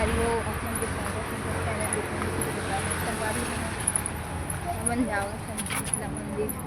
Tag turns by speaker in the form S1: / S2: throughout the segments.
S1: संगवारी हो अपन के चैनल संगवारी मन जाओ शीतला मंदिर तो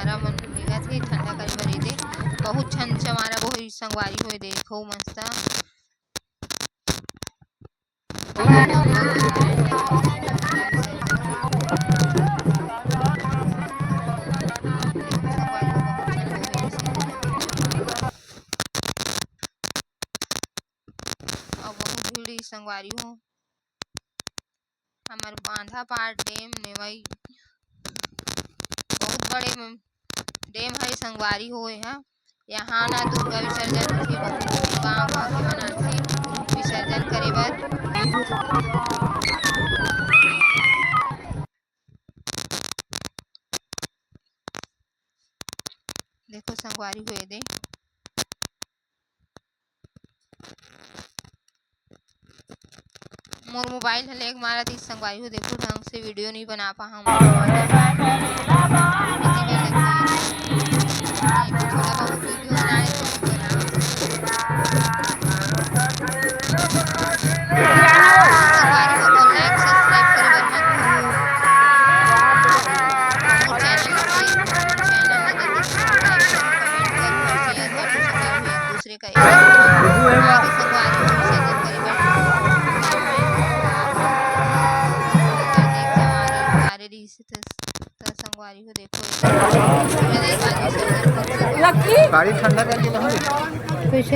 S1: आप बहुत छन चमारा बहुत संगवारी हुए देखो मस्त संगवारी हूँ हमारे बांधा पार डैम में भाई बहुत बड़े डैम है संगवारी हो यहाँ ना दुर्गा विसर्जन होती बहुत गाँव गाँव के मनाथे विसर्जन करे बर देखो संगवारी हुए दे मोर मोबाइल है लेग मारा थी संगवारी हो देखो ढंग से वीडियो नहीं बना पा हम थोड़ा बहुत वीडियो बनाए दूसरे का संगवारी हो देखो
S2: गाड़ी ठंडा करके
S1: कुछ